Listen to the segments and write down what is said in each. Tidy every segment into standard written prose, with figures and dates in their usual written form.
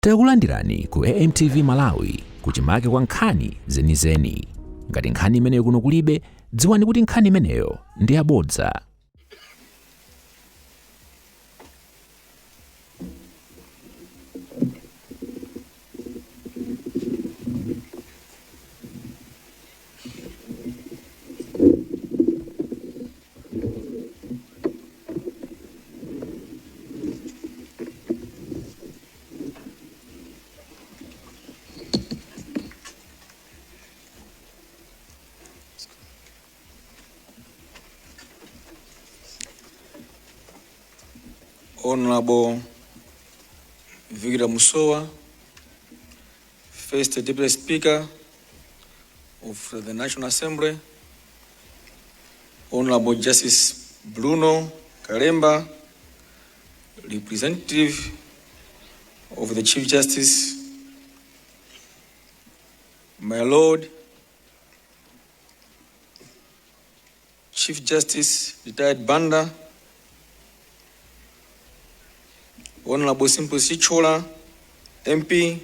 Takulandirani ku AMTV Malawi kuchimake kwa nkhani zenizeni. Ngati nkhani imeneyo kuno kulibe, dziwani kuti nkhani imeneyo ndi yabodza. Honorable Victor Musowa, First Deputy Speaker of the National Assembly, Honorable Justice Bruno Kalemba, Representative of the Chief Justice, my Lord, Chief Justice, retired Banda, Honorable Simple Sichola, MP,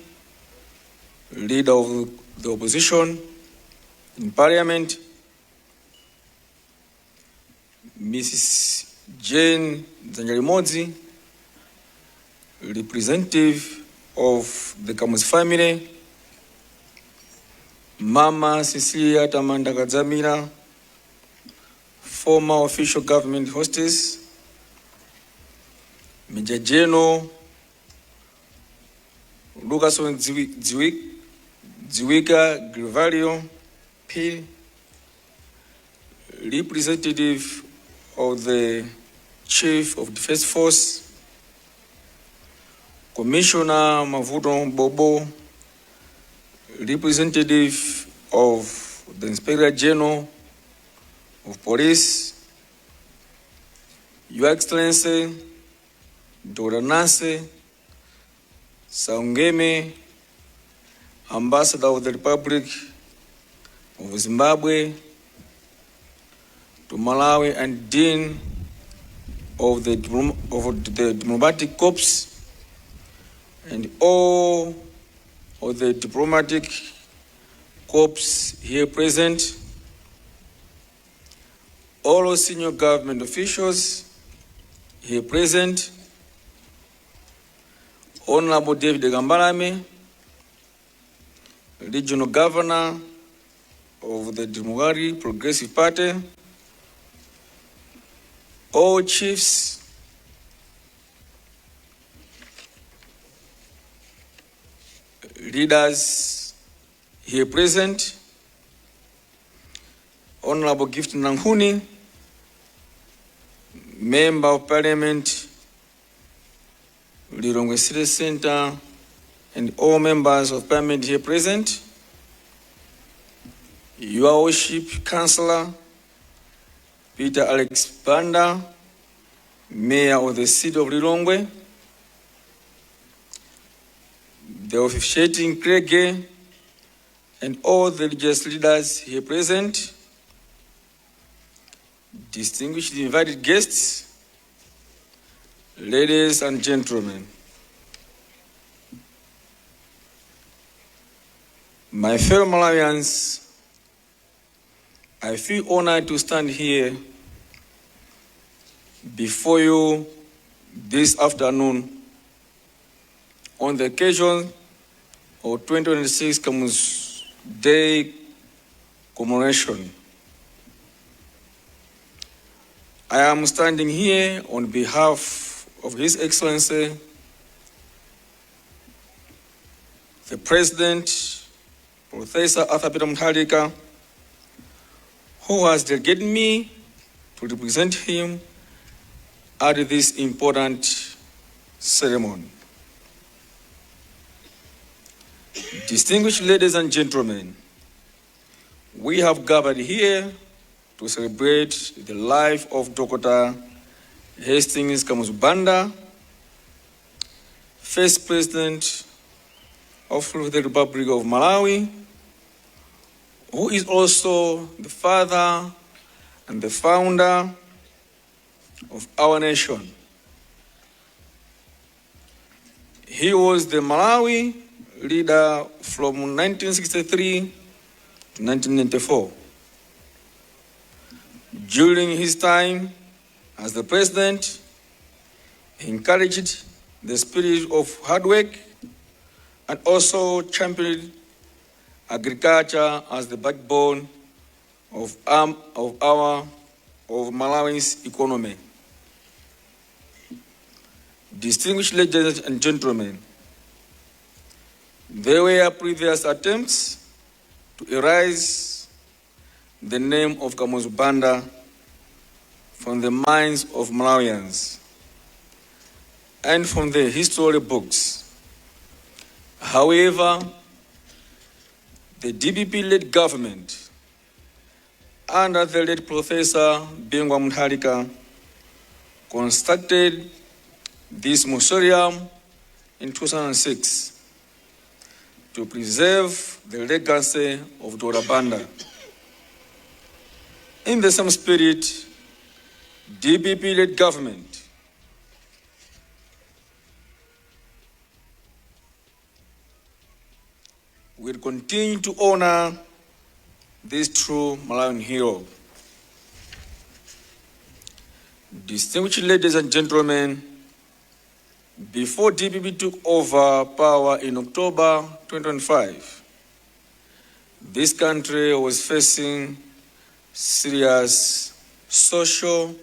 Leader of the Opposition in Parliament, Mrs. Jane Zanjarimodzi, Representative of the Kamuzu family, Mama Cecilia Tamanda Kadzamira, former official government hostess, Major General Lucason Dziwika Grivario, P, representative of the Chief of Defense Force, Commissioner Mavuto Bobo, representative of the Inspector General of Police, Your Excellency, Dr. Nase Saungeme, Ambassador of the Republic of Zimbabwe to Malawi and Dean of the Diplomatic Corps, and all of the Diplomatic Corps here present, all senior government officials here present, Honorable David Gambalame, Regional Governor of the Democratic Progressive Party, all chiefs, leaders here present, Honorable Gift Nankhuni, Member of Parliament, Lilongwe City Center, and all members of Parliament here present, Your Worship Councillor Peter Alex Banda, Mayor of the City of Lilongwe, the officiating clergy, and all the religious leaders here present, distinguished invited guests, ladies and gentlemen, my fellow Malawians, I feel honored to stand here before you this afternoon on the occasion of 2026 Kamuzu Day commemoration. I am standing here on behalf of His Excellency, the President, Professor Mutharika, who has delegated me to represent him at this important ceremony. Distinguished ladies and gentlemen, we have gathered here to celebrate the life of Dr. Hastings Kamuzu Banda, first President of the Republic of Malawi, who is also the father and the founder of our nation. He was the Malawi leader from 1963 to 1994. During his time as the president, he encouraged the spirit of hard work and also championed agriculture as the backbone of Malawi's economy. Distinguished ladies and gentlemen, there were previous attempts to erase the name of Kamuzu Banda from the minds of Malawians and from the history books. However, the DPP-led government, under the late Professor Mutharika, constructed this mausoleum in 2006 to preserve the legacy of Dora Banda. In the same spirit, DPP-led government will continue to honor this true Malawian hero. Distinguished ladies and gentlemen, before DPP took over power in October 2025, this country was facing serious social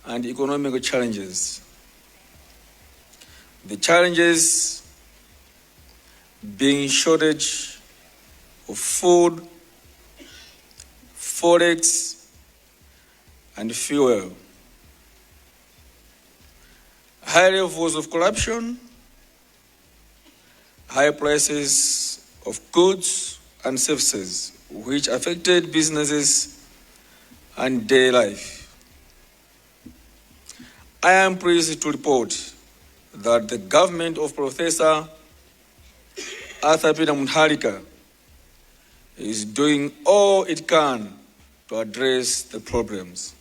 and economic challenges. The challenges being shortage of food, forex, and fuel, high levels of corruption, high prices of goods and services, which affected businesses and daily life. I am pleased to report that the government of Professor Alfred Gangata is doing all it can to address the problems.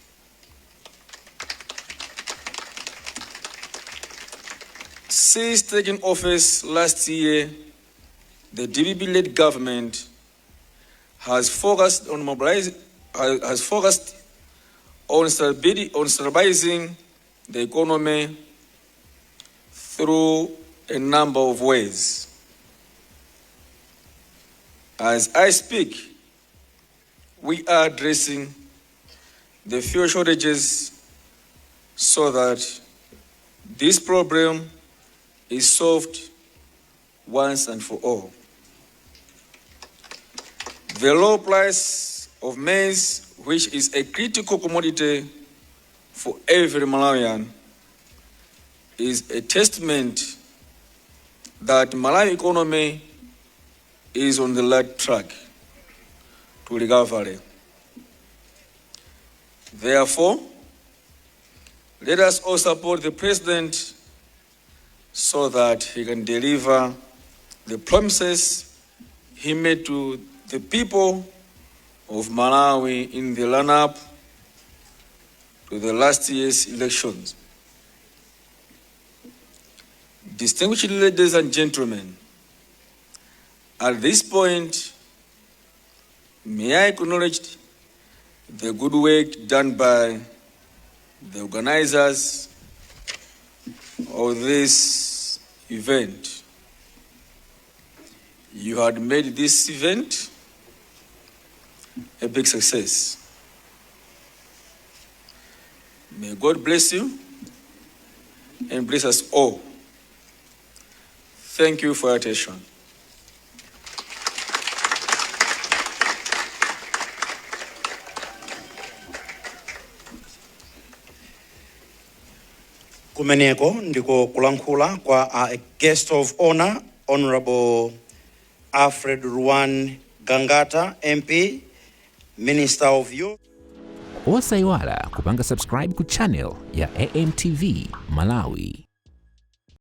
Since taking office last year, the DPP-led government has focused on stabilizing the economy through a number of ways. As I speak, we are addressing the fuel shortages so that this problem is solved once and for all. The low price of maize, which is a critical commodity for every Malawian, is a testament that Malawi economy is on the right track to recovery. Therefore, let us all support the president so that he can deliver the promises he made to the people of Malawi in the run-up to the last year's elections. Distinguished ladies and gentlemen, at this point, may I acknowledge the good work done by the organizers of this event. You had made this event a big success. May God bless you and bless us all. Thank you for your attention. Kumeneko ndiko kulankhula kwa a guest of honor, Honorable Alfred Gangata MP, Minister of Youth. Osaiwala kupanga subscribe ku channel ya AMTV Malawi.